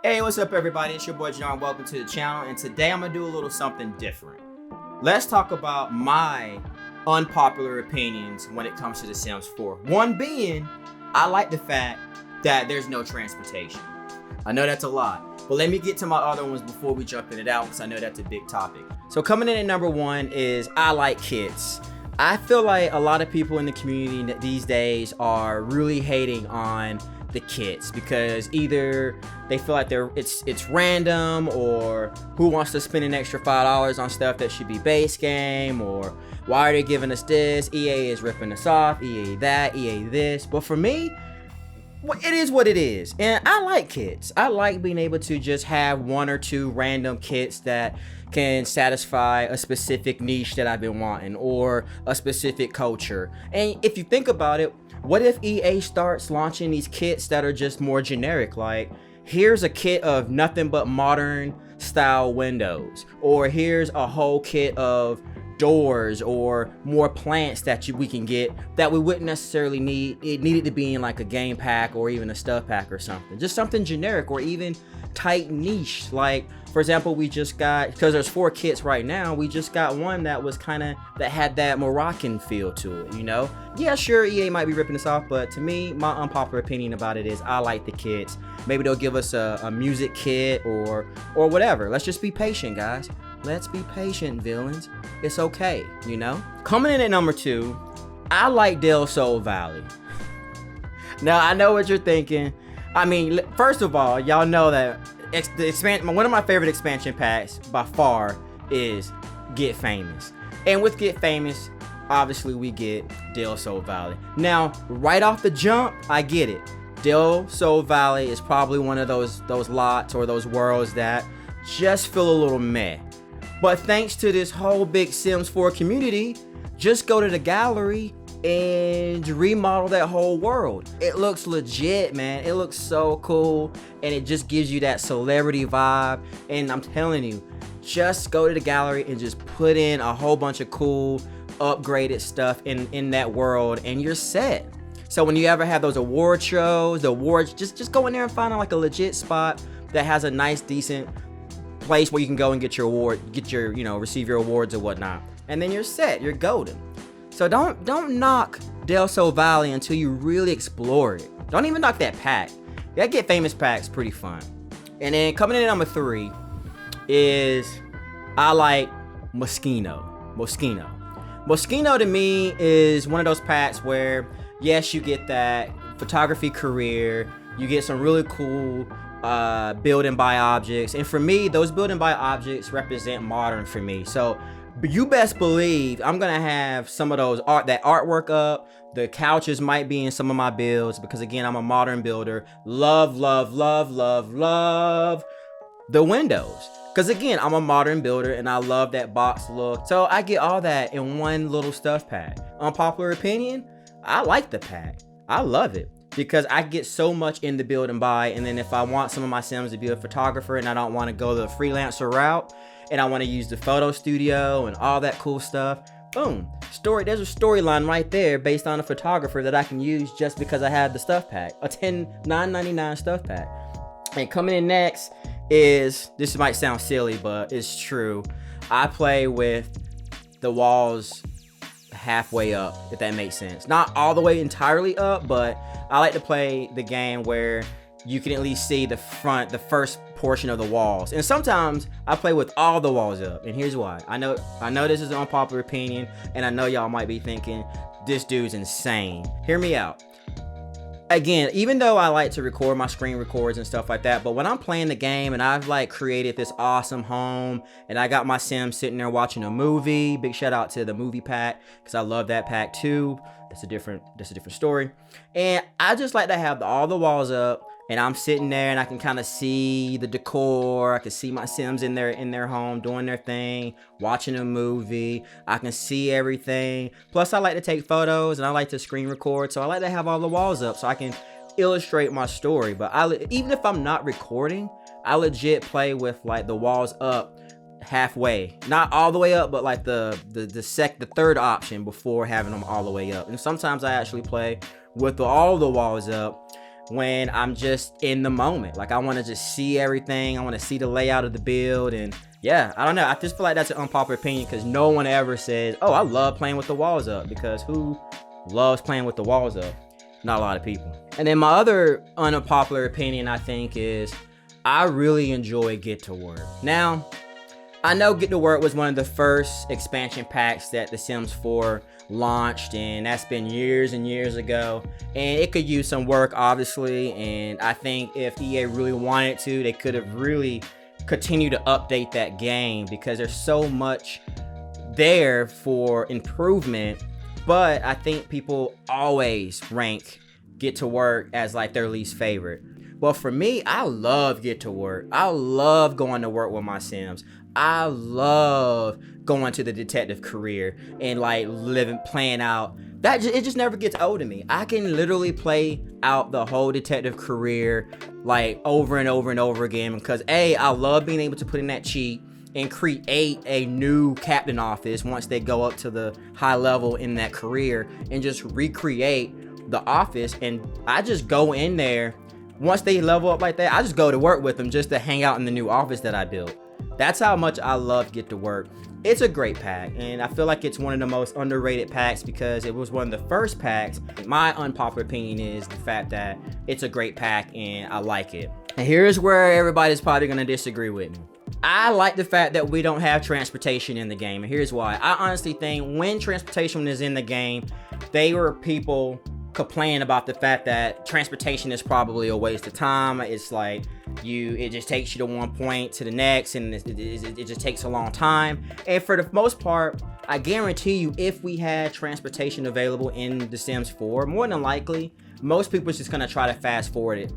Hey, what's up everybody? It's your boy John. Welcome to the channel, and today I'm gonna do a little something different. Let's talk about my unpopular opinions when it comes to The Sims 4. One being, I like the fact that there's no transportation. I know that's a lot, but let me get to my other ones before we jump into that one, because I know that's a big topic. So coming in at number one is I like kits. I feel like a lot of people in the community these days are really hating on the kits because either they feel like it's random, or who wants to spend an extra $5 on stuff that should be base game, or why are they giving us this? EA is ripping us off, EA that, EA this. But for me, it is what it is, and I like kits. I like being able to just have one or two random kits that can satisfy a specific niche that I've been wanting, or a specific culture. And if you think about it, what if EA starts launching these kits that are just more generic? Like, here's a kit of nothing but modern style windows, or here's a whole kit of doors or more plants that we can get that we wouldn't necessarily need. It needed to be in like a game pack or even a stuff pack or something. Just something generic or even tight niche. Like, for example, we just got, because there's 4 kits right now, we just got one that was that had that Moroccan feel to it, you know? Yeah, sure, EA might be ripping us off, but to me, my unpopular opinion about it is I like the kits. Maybe they'll give us a music kit or whatever. Let's just be patient, guys. Let's be patient, villains. It's okay, you know? Coming in at number 2, I like Del Sol Valley. Now, I know what you're thinking. I mean, first of all, y'all know that one of my favorite expansion packs by far is Get Famous. And with Get Famous, obviously we get Del Sol Valley. Now, right off the jump, I get it. Del Sol Valley is probably one of those lots or those worlds that just feel a little meh. But thanks to this whole big Sims 4 community, just go to the gallery and remodel that whole world. It looks legit, man. It looks so cool, and it just gives you that celebrity vibe. And I'm telling you, just go to the gallery and just put in a whole bunch of cool upgraded stuff in that world, and you're set. So when you ever have those award shows, the awards, just go in there and find like a legit spot that has a nice, decent place where you can go and get your award, receive your awards or whatnot, and then you're set. You're golden. So don't knock Del Sol Valley until you really explore it. Don't even knock that pack. That Get Famous pack's pretty fun. And then coming in at number 3 is I like Moschino. Moschino to me is one of those packs where, yes, you get that photography career, you get some really cool build and buy objects, and for me, those build and buy objects represent modern for me. So you best believe I'm gonna have some of those that artwork up. The couches might be in some of my builds because, again, I'm a modern builder. Love the windows, because again, I'm a modern builder and I love that box look. So I get all that in one little stuff pack. Unpopular opinion, I like the pack. I love it because I get so much in the build and buy, and then if I want some of my Sims to be a photographer and I don't want to go the freelancer route and I want to use the photo studio and all that cool stuff, boom, there's a storyline right there based on a photographer that I can use just because I have the stuff pack, a $9.99 stuff pack. And coming in next is, this might sound silly, but it's true, I play with the walls halfway up, if that makes sense. Not all the way entirely up, but I like to play the game where you can at least see the first portion of the walls. And sometimes I play with all the walls up, and here's why. I know this is an unpopular opinion, and I know y'all might be thinking this dude's insane. Hear me out. Again, even though I like to record my screen records and stuff like that, but when I'm playing the game and I've like created this awesome home and I got my Sim sitting there watching a movie, big shout out to the movie pack because I love that pack too. That's a different story. And I just like to have all the walls up, and I'm sitting there and I can kind of see the decor. I can see my Sims in their home doing their thing, watching a movie. I can see everything. Plus, I like to take photos and I like to screen record, so I like to have all the walls up so I can illustrate my story. But even if I'm not recording, I legit play with like the walls up halfway, not all the way up, but like the third option before having them all the way up. And sometimes I actually play with all the walls up. when I'm just in the moment. Like, I want to just see everything. I want to see the layout of the build. And yeah, I don't know. I just feel like that's an unpopular opinion because no one ever says, oh, I love playing with the walls up. Because who loves playing with the walls up? Not a lot of people. And then my other unpopular opinion, I think, is I really enjoy Get to Work. Now, I know Get to Work was one of the first expansion packs that The Sims 4 launched, and that's been years and years ago, and it could use some work, obviously. And I think if EA really wanted to, they could have really continued to update that game because there's so much there for improvement. But I think people always rank Get to Work as like their least favorite. Well, for me, I love Get to Work. I love going to work with my Sims. I love going to the detective career and like playing out that. It just never gets old to me. I can literally play out the whole detective career like over and over and over again because I love being able to put in that cheat and create a new captain office once they go up to the high level in that career and just recreate the office. And I just go in there once they level up like that. I just go to work with them just to hang out in the new office that I built. That's how much I love Get to Work. It's a great pack, and I feel like it's one of the most underrated packs because it was one of the first packs. My unpopular opinion is the fact that it's a great pack and I like it. And here's where everybody's probably gonna disagree with me. I like the fact that we don't have transportation in the game, and here's why. I honestly think when transportation is in the game, they were people complaining about the fact that transportation is probably a waste of time. It's like it just takes you to one point to the next, and it just takes a long time. And for the most part, I guarantee you, if we had transportation available in The Sims 4, more than likely, most people are just gonna try to fast forward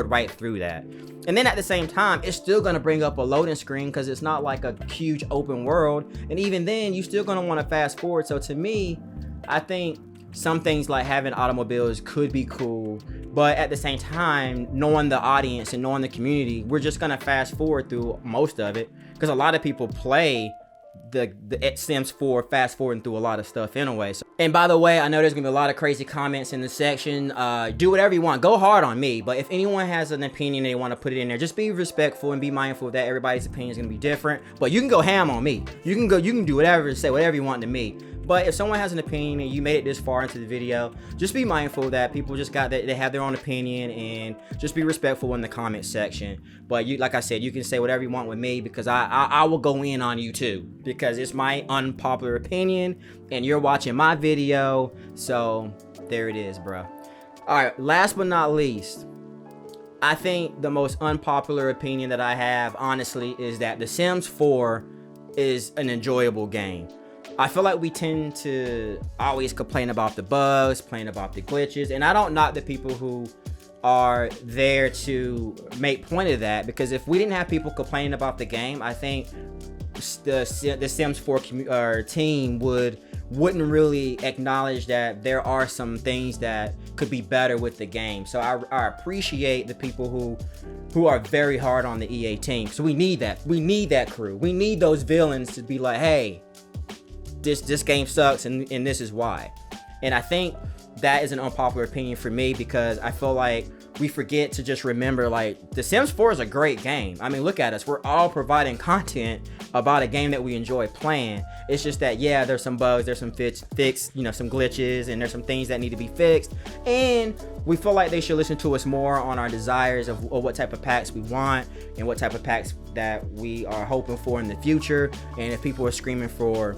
right through that. And then at the same time, it's still gonna bring up a loading screen because it's not like a huge open world. And even then, you're still gonna want to fast forward. So to me, I think some things like having automobiles could be cool, but at the same time, knowing the audience and knowing the community, we're just gonna fast forward through most of it because a lot of people play the Sims 4 fast forwarding through a lot of stuff anyway. So, and by the way, I know there's gonna be a lot of crazy comments in the section. Do whatever you want, go hard on me, but if anyone has an opinion they want to put it in there, just be respectful and be mindful that everybody's opinion is gonna be different. But you can go ham on me. You can do whatever, say whatever you want to me. But if someone has an opinion and you made it this far into the video, just be mindful that people just they have their own opinion, and just be respectful in the comment section. But like I said, you can say whatever you want with me because I will go in on you too because it's my unpopular opinion and you're watching my video. So there it is, bro. All right, last but not least, I think the most unpopular opinion that I have, honestly, is that The Sims 4 is an enjoyable game. I feel like we tend to always complain about the bugs, complain about the glitches, and I don't knock the people who are there to make point of that, because if we didn't have people complaining about the game, I think the Sims 4 team wouldn't really acknowledge that there are some things that could be better with the game. So I appreciate the people who are very hard on the EA team. So we need that. We need that crew. We need those villains to be like, hey, this game sucks and this is why. And I think that is an unpopular opinion for me, because I feel like we forget to just remember, like, The Sims 4 is a great game. I mean, look at us. We're all providing content about a game that we enjoy playing. It's just that, yeah, there's some bugs, there's some fixed, you know, some glitches, and there's some things that need to be fixed. And we feel like they should listen to us more on our desires of what type of packs we want and what type of packs that we are hoping for in the future. And if people are screaming for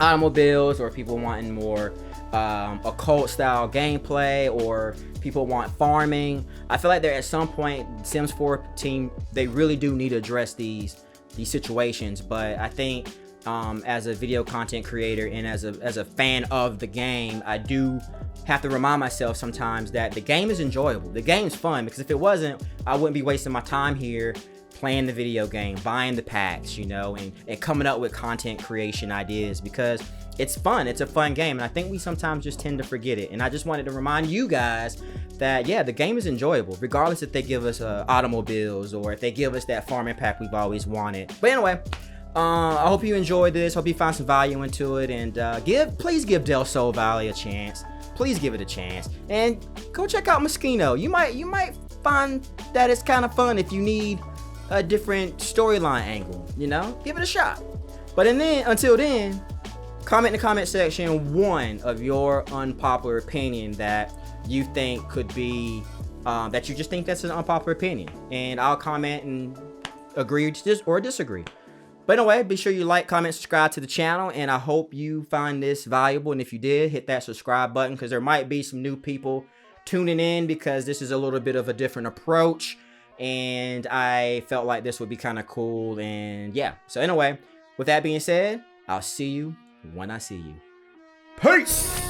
automobiles, or people wanting more occult style gameplay, or people want farming, I feel like they're at some point, Sims 4 team, they really do need to address these situations. But I think as a video content creator and as a fan of the game, I do have to remind myself sometimes that the game is enjoyable, the game's fun, because if it wasn't, I wouldn't be wasting my time here playing the video game, buying the packs, you know, and coming up with content creation ideas, because it's fun. It's a fun game, and I think we sometimes just tend to forget it. And I just wanted to remind you guys that, yeah, the game is enjoyable, regardless if they give us automobiles or if they give us that farming pack we've always wanted. But anyway, I hope you enjoyed this. Hope you found some value into it, and please give Del Sol Valley a chance. please give it a chance. And go check out Moschino. You might find that it's kind of fun if you need a different storyline angle, you know? Give it a shot. But until then, comment in the comment section one of your unpopular opinion that you think could be, that you just think that's an unpopular opinion. And I'll comment and agree or disagree. But anyway, be sure you like, comment, subscribe to the channel. And I hope you find this valuable. And if you did, hit that subscribe button, because there might be some new people tuning in, because this is a little bit of a different approach. And I felt like this would be kind of cool. And yeah, so anyway, with that being said, I'll see you when I see you. Peace!